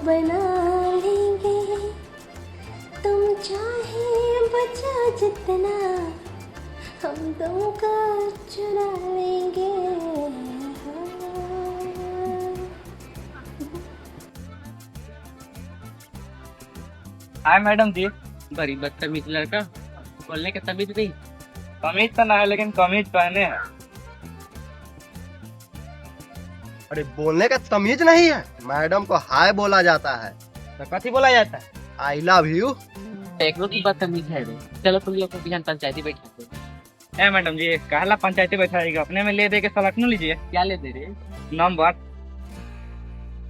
बना लेंगे, तुम चाहे बचा जितना, हम तुमको चुरा लेंगे। हाय मैडम जी। बड़ी बदतमीज लड़का, बोलने का तमीज नहीं। कमीज तो ना है लेकिन कमीज पहने हैं। अरे बोलने का तमीज नहीं है, मैडम को हाय बोला जाता है। तो कथी बोला जाता है? I love you. एक लोग की बदतमीज है रे। चलो तुम लोग को बिहान पंचायती बैठाते। ए मैडम जी, कहला पंचायती बैठाएगा, अपने में ले दे के सलट न लीजिए क्या ले दे रे? नंबर।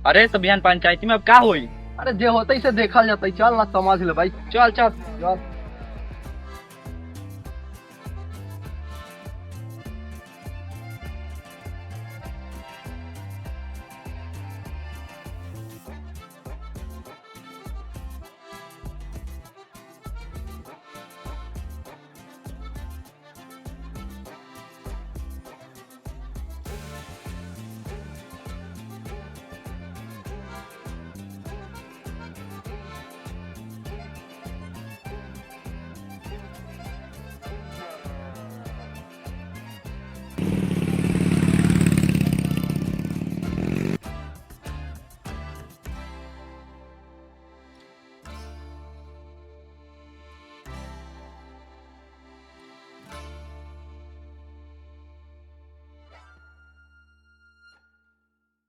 अरे तो बिहान पंचायती में अब क्या होई? अरे जे होता इसे देखा जाता है, चल ना समझ ले भाई, चल चल चल।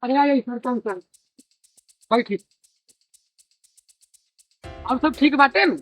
अरे यार सरपंच सर, भाई ठीक। अब सब ठीक बाटे न?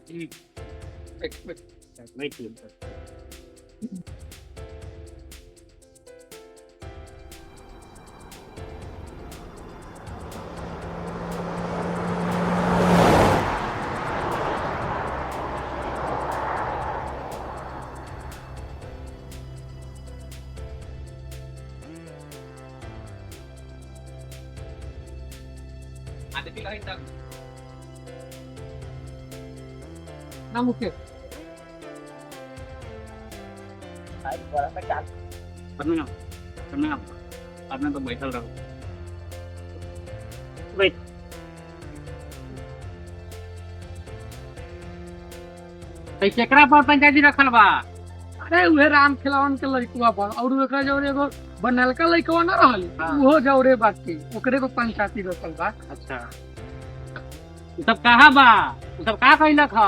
ना मुझे आपने तो बैठल रहो। केकरा पर पंचायती रखल बा? अरे उहे राम खिलावन के लड़कुआ पर, और एकरा जौरे एगो बनलका लड़कवा न रहल, वो जौरे बाकी ओकरे को पंचायती रखल बा। अच्छा, उ सब कहाँ बा? उ सब का कइलक ह?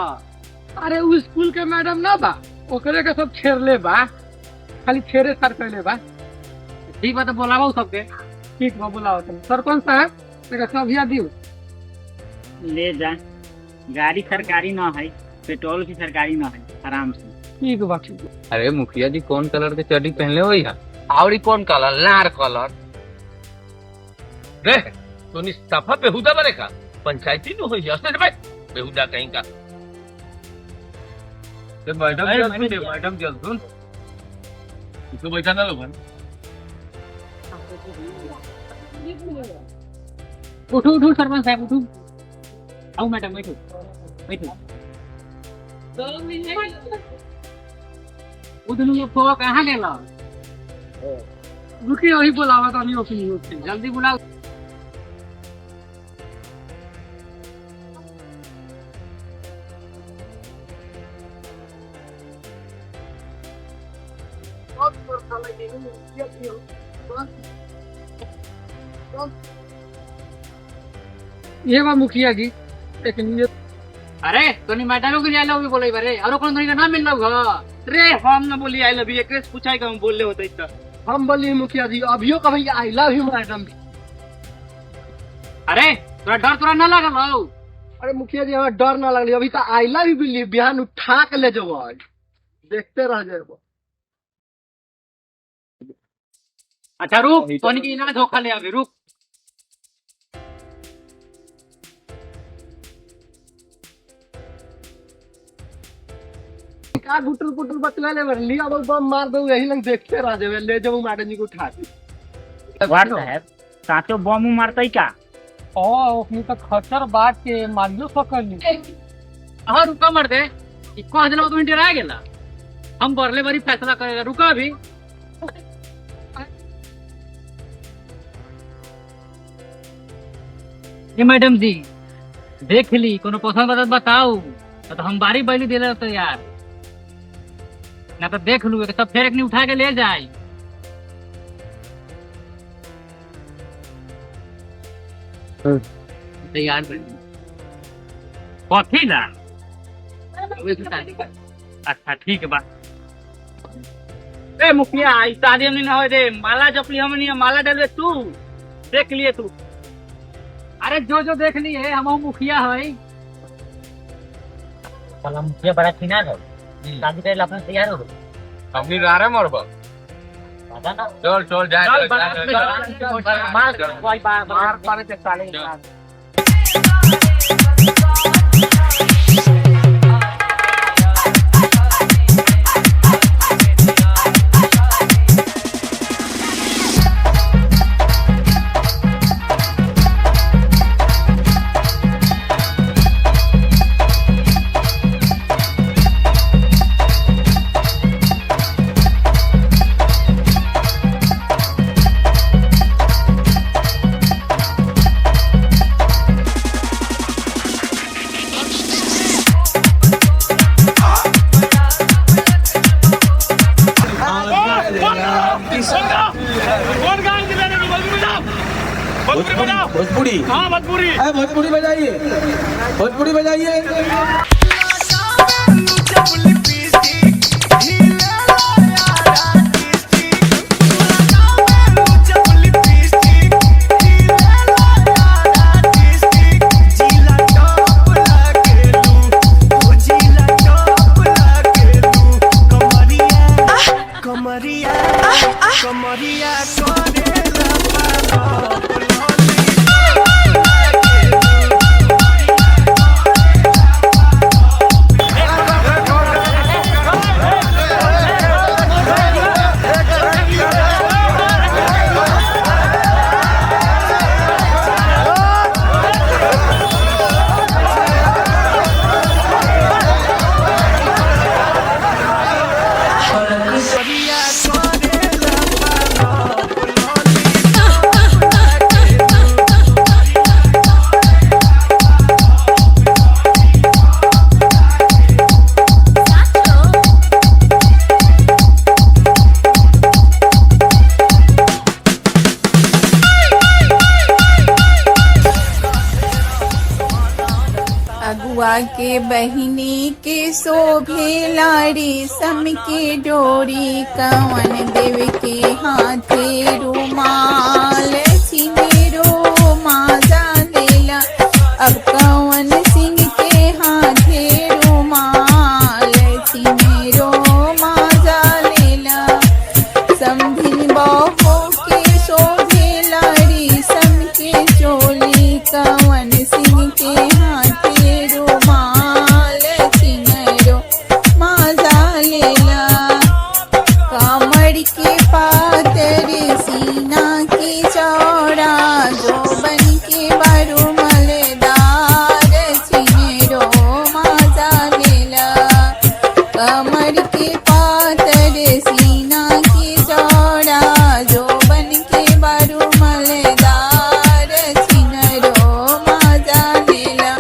अरे उ स्कूल के मैडम ना बा, ओकरे के सब छेड़ले बा, खाली छेड़े सर कइले बा। ठीक बा तो बोलावा सबके। ठीक बा बुलाओ तुम। सरपंच साहब तेरा सब याद दियो। ले जा, गाड़ी सरकारी ना है, पेट्रोल की सरकारी ना है, आराम से। ठीक बा ठीक। अरे मुखिया जी कौन कलर के चड्डी पहनले हो यहाँ? और कौन कलर? लाल कलर। रे तो निस्ताफा बेहुदा बनेगा, पंचायती न हो भाई बेहुदा कहीं का। मैडम जल्द सुन, इसको बैठा ना लोग। उठो उठो सरपंच साहब उठो। आओ मैडम बैठो बैठो। उधर लोग को कहाँ गेला? रुकिए वही बुलावा तो नहीं होती, जल्दी बुलाओ। ये बा मुखिया जी एक नियत। अरे तो नहीं मैडम को आई लव यू बोले बारे, और कौन का नाम मिल रहा है? रे हम ना बोली आई लव यू, एक पूछा है हम बोलले होते इतना। हम बोलिए मुखिया जी अभियो का भैया आई लव यू मैडम। अरे तोरा डर तोरा ना लगल हो? अरे मुखिया जी हमें डर ना लगली, अभी तो आई लव यू बोली, बिहान उठा के ले जाओ, आज देखते रह जाए। अच्छा रुक, तो नहीं ना धोखा ले अभी रुक। का गुटर पुटर बतला ले लिया, अब बम मार दो, यही लंग देखते रह जाए, ले जाओ मैडम जी को उठा के। वार्ड साहब साचो बम मारता ही का? ओ अपनी तो खतर बात के मानियो पकड़नी। हाँ रुका मर दे, कह देना तो इंटर आ गेला, हम बरले बारी फैसला करेगा। रुका अभी। ये मैडम जी देख ली कोनो पसंद बदल बताऊ ना तो हम बारी बैली दे तो यार ना तो देख लू सब फेर एक उठा के ले जाए तैयार कथी ला अच्छा ठीक है बा ए मुखिया इस शादी में ना हो रे माला जपली हम नहीं माला डालवे तू देख लिए तू अरे जो जो देख ली है हम मुखिया है साला मुखिया बड़ा खिना है शादी करे अपने तैयार हो अपनी रहा रहे मोर चल चल जाए मार पारे ते साले भोजपुरी हाँ भोजपुरी भोजपुरी बजाइए भोजपुरी बजाइए अगुआ के बहिनी के शोभे लाड़ी सम के डोरी कवन देव के हाथे रुमाल सिनेरो माजा लेला अब कवन सिंह के हाथे रुमाल सिनेरो माजा लेला समधिन बहो के शोभे लाड़ी सम के चोली कवन सिंह के हाथे रुमाल सिनेरो माजा लेला कामड़ के पातर सीना की चौड़ा जो बन के बारू मलदार सिनेरो माजा लेला कमर के पातर सीना की चौड़ा जो बन के बारू मलदार सिनेरो माजा लेला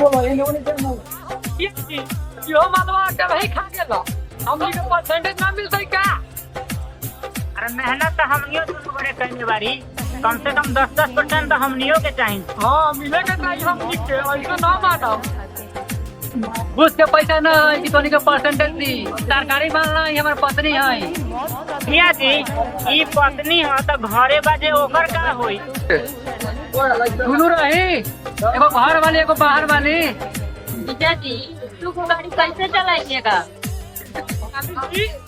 बोलो ये लोग नहीं यो मालवा के भाई खा गेला हमनी के परसेंटेज ना मिलतै का? अरे मेहनत तो हमनियो तो बड़े करने बारी, कम से कम 10% तो हमनियो के चाहिए। हां मिले के चाहिए हमनी के, ऐसा ना मानो घूस के पैसा ना है कि तोनी के परसेंटेज दी। सरकारी मानना है हमार पत्नी है भैया जी, ई पत्नी हो तो घरे बाजे ओकर का होई? दुनू रही, एगो घर वाली एगो बाहर वाली। जीजा जी तू गाड़ी कैसे चलाइएगा?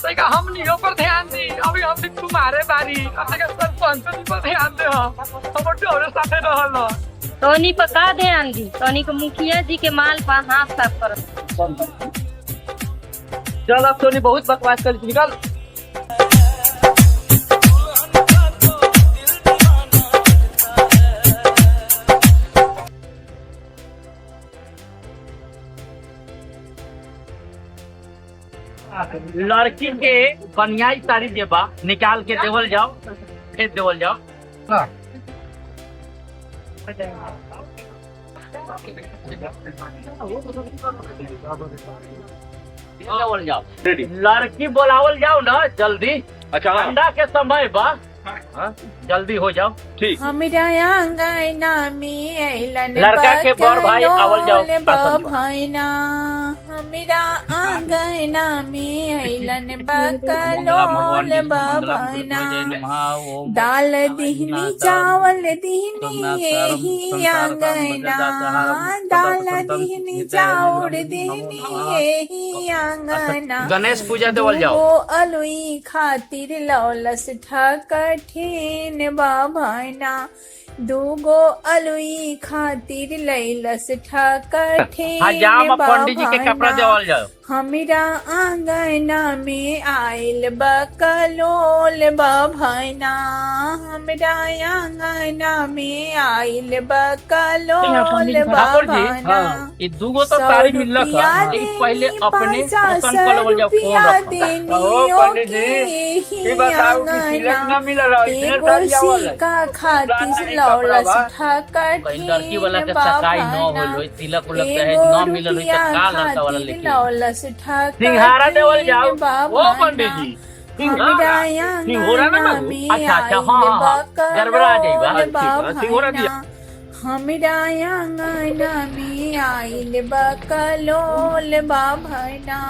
तैका हमनी ऊपर ध्यान दी, अभी हमनी तुम्हारे बारी अपने के सरपंच पर ध्यान दे। हमर डोरे साथे रहल तोनी पर का ध्यान दी? तोनी के मुखिया जी के माल पर हाथ साफ कर। चल अब तोनी बहुत बकवास कर, निकल। लड़की के कन्याई साड़ी जेबा निकाल के देवल जाओ, फिर देवल जाओ। देवल जाओ, लड़की बोलावल जाओ ना जल्दी। अच्छा ठंडा के समय बा, जल्दी हो जाओ। ठीक। हमरा आंगना में अइलन लड़का के बड़ भाई आवल जाओ। भैना हमरा आंगना में अइलन बकलोल बभैना। दाल दिहनी चावल दिहनी यही आंगना, दाल दिहनी चावल दिहनी यही आंगना। गणेश पूजा देवल जाओ। वो अलुई खातिर लौलस ठकठिन बाभना, दूगो अलुई खातिर लैलस ठकठिन हजाम पंडित जी के कपड़ा देवल जाओ। हमरा आंगना में आइल बकलोल बभना, हमरा आंगना में आइल बकलोल बभना। ये दूगो तो साड़ी मिलक है, पहले अपने पसंद कर लेवल जाओ। पंडित जी ये बताओ कि तिलक ना मिल रहा है, इधर साड़ी आवल है का खातिर लौलस ठकठिन लड़की वाला के सकाई न होलो, तिलक उलक है ना मिल रही तो का लड़का वाला लेके लौलस सिंघारा देवल जाओ। ओ पंडित जी सिंघारा ना बाबू। अच्छा अच्छा हाँ गड़बड़ा जाइबा, सिंघारा दिया। हमरा आंगना में आइल बकलोल बभना,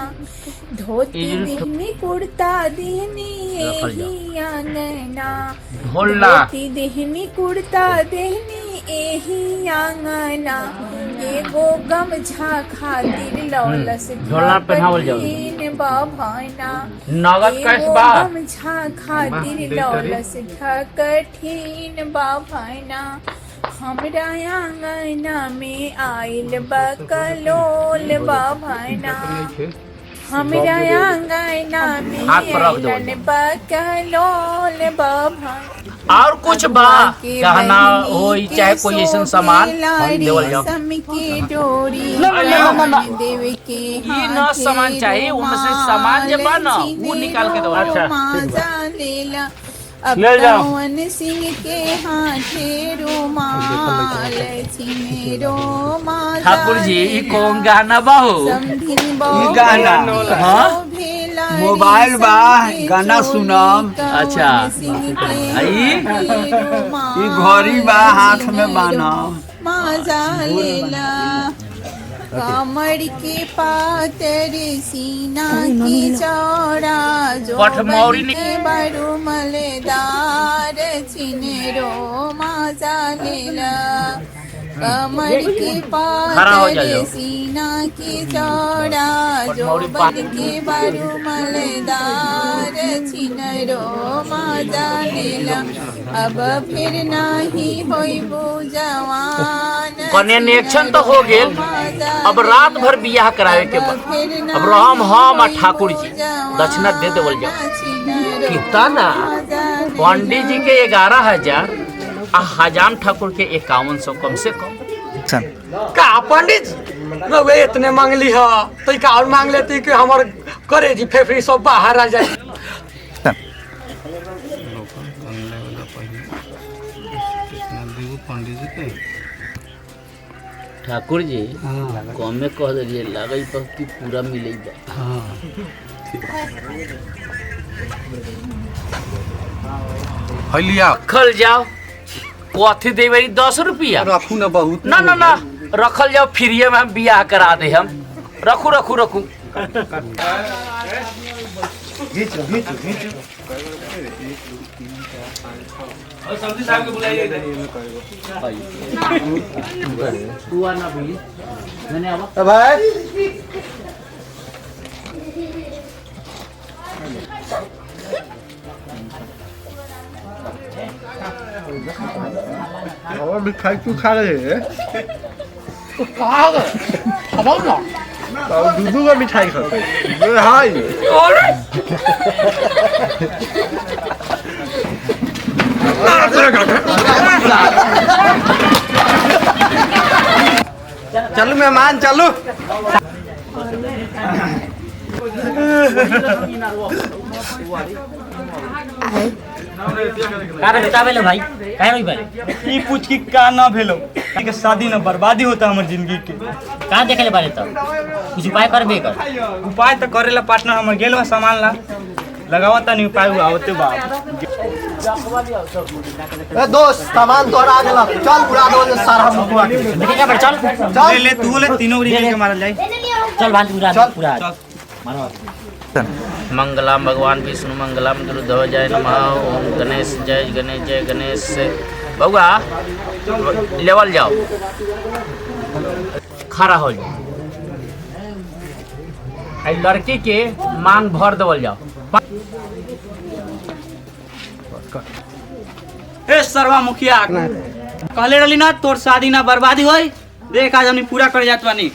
धोती दिहनी कुर्ता दिहनी यही आंगना, धोती दिहनी कुर्ता दिहनी यही आंगना। एगो गमछा खातिर लौलस ठकठिन बभना, नगद कैश बा। गमछा खातिर लौलस ठकठिन बभना। हमरा आंगना में आइल बकलोल बभना, हमरा आंगना में आइल बकलोल बभना। और कुछ बा गहना होई चाहे कोई ऐसा सामान देवल जाओ। के डोरी देवे के ये ना सामान चाहिए, उनमें से सामान जब बा ना वो निकाल के दो। अच्छा अब पवन सिंह के हाथे रुमाल छिनेरो माला। ठाकुर जी ये कौन गाना बा हो? गाना हाँ मोबाइल बा गाना सुनम। अच्छा ई घड़ी बा हाथ में बानम। माजा लेला कमर के पातर सीना की चौड़ा, जो पठमौरी के बड़ू मलेदार छिनेरो माजा लेला। कमर के पातर सीना की चौड़ा, जो के बड़ू मलेदार छिनेरो माजा लेला। अब फिर नाही होइबू जवान, कन्या निरीक्षण तो हो गेल, अब रात भर बियाह करावे के बाद अब राम हम आ ठाकुर जी दक्षिणा दे देवल जाओ। कितना पंडित जी के 11,000 आ हजाम ठाकुर के 5100 कम से कम। का पंडित जी इतने मांगली है तो का और मांग लेती कि हमार करे जी फेफड़ी सब बाहर आ जाए। ठाकुर जी कमे कह दिए लागई पर कि पूरा मिले लिया रखल जाओ कथी देवे 10 रुपया रखू ना बहुत ना ना ना रखल जाओ फ्रीए में हम बियाह करा दे हम रखू रखू रखू भाई और मिठाई क्यों खा रहे हैं? और दूधू का मिठाई खाते हैं। हाय चलो मेहमान चलो। भाई काहे भाई भाई ई पूछ की का ना भेलो के शादी ना बर्बादी होता हमर जिंदगी के कहाँ देखे ले बारे तब कुछ उपाय करबे कर उपाय तो करेला पार्टनर हमर गेल बा सामान ला लगावता नहीं उपाय आवते बाप ए दोस्त सामान तो आ गेला चल उड़ा दो सारा मुकुआ के देखेगा पर चल ले ले तू ले तीनों उड़ी के मारल जाई चल भांज पूरा पूरा मारो मंगलम भगवान विष्णु मंगलम गुरुदेव जय नमः ओम गणेश जय गणेश बउआ लेवल जाओ खड़ा हो जाओ आई लड़की के मांग भर देवल जाओ ए सरवा मुखिया कहले रहली ना तोर शादी ना बर्बादी होई देख आज हमनी पूरा कर जात बानी